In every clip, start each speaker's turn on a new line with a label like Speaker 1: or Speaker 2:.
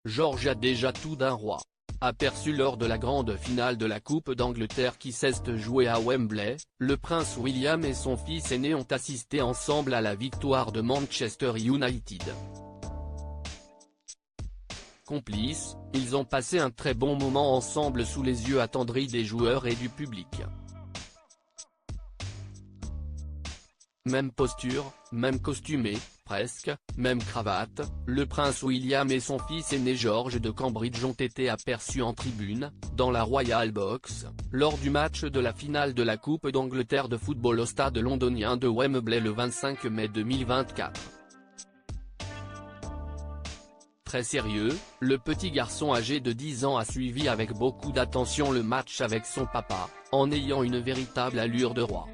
Speaker 1: George a déjà tout d'un roi. Aperçu lors de la grande finale de la Coupe d'Angleterre qui s'est jouée à Wembley, le prince William et son fils aîné ont assisté ensemble à la victoire de Manchester United. Complices, ils ont passé un très bon moment ensemble sous les yeux attendris des joueurs et du public. Même posture, même costumé, presque, même cravate, le prince William et son fils aîné George de Cambridge ont été aperçus en tribune, dans la Royal Box, lors du match de la finale de la Coupe d'Angleterre de football au stade londonien de Wembley le 25 mai 2024. Très sérieux, le petit garçon âgé de 10 ans a suivi avec beaucoup d'attention le match avec son papa, en ayant une véritable allure de roi.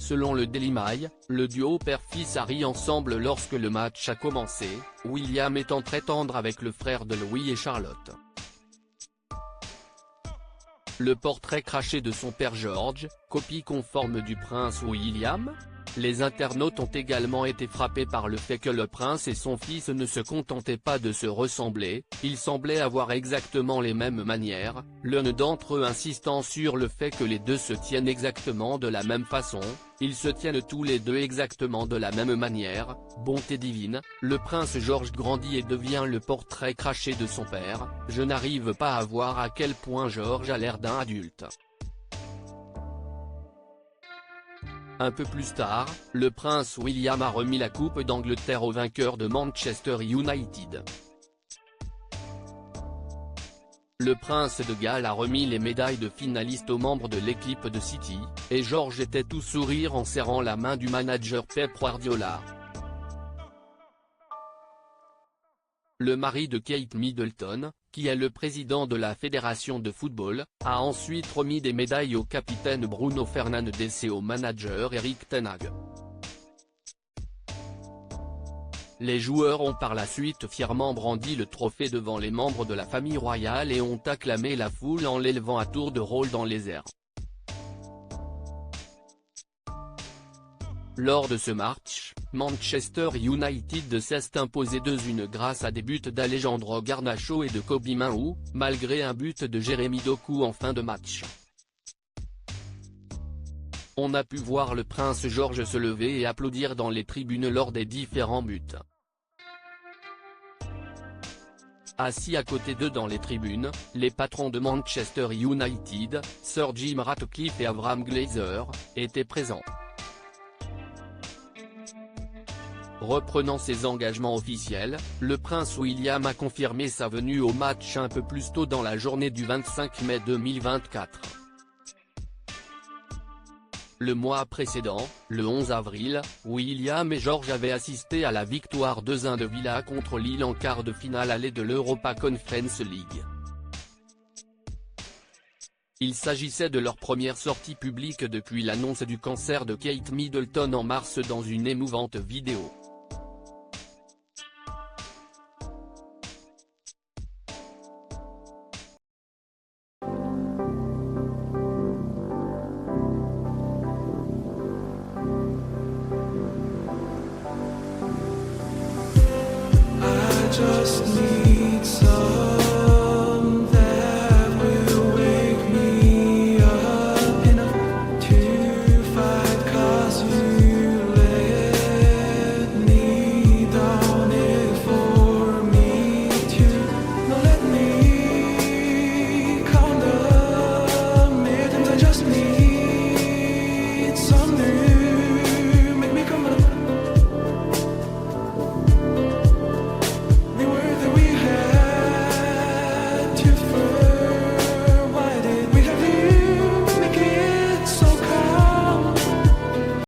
Speaker 1: Selon le Daily Mail, le duo père-fils a ri ensemble lorsque le match a commencé, William étant très tendre avec le frère de Louis et Charlotte. Le portrait craché de son père George, copie conforme du prince William ? Les internautes ont également été frappés par le fait que le prince et son fils ne se contentaient pas de se ressembler, ils semblaient avoir exactement les mêmes manières, l'un d'entre eux insistant sur le fait que les deux se tiennent exactement de la même façon, ils se tiennent tous les deux exactement de la même manière, bonté divine, le prince George grandit et devient le portrait craché de son père, je n'arrive pas à voir à quel point George a l'air d'un adulte. Un peu plus tard, le prince William a remis la Coupe d'Angleterre au vainqueur de Manchester United. Le prince de Galles a remis les médailles de finaliste aux membres de l'équipe de City, et George était tout sourire en serrant la main du manager Pep Guardiola. Le mari de Kate Middleton, qui est le président de la fédération de football, a ensuite remis des médailles au capitaine Bruno Fernandes et au manager Erik ten Hag. Les joueurs ont par la suite fièrement brandi le trophée devant les membres de la famille royale et ont acclamé la foule en l'élevant à tour de rôle dans les airs. Lors de ce match, Manchester United s'est imposé 2-1 grâce à des buts d'Alejandro Garnacho et de Kobe Mainoo, malgré un but de Jeremy Doku en fin de match. On a pu voir le prince George se lever et applaudir dans les tribunes lors des différents buts. Assis à côté d'eux dans les tribunes, les patrons de Manchester United, Sir Jim Ratcliffe et Avram Glazer, étaient présents. Reprenant ses engagements officiels, le prince William a confirmé sa venue au match un peu plus tôt dans la journée du 25 mai 2024. Le mois précédent, le 11 avril, William et George avaient assisté à la victoire 2-1 de Villa contre Lille en quart de finale aller de l'Europa Conference League. Il s'agissait de leur première sortie publique depuis l'annonce du cancer de Kate Middleton en mars dans une émouvante vidéo.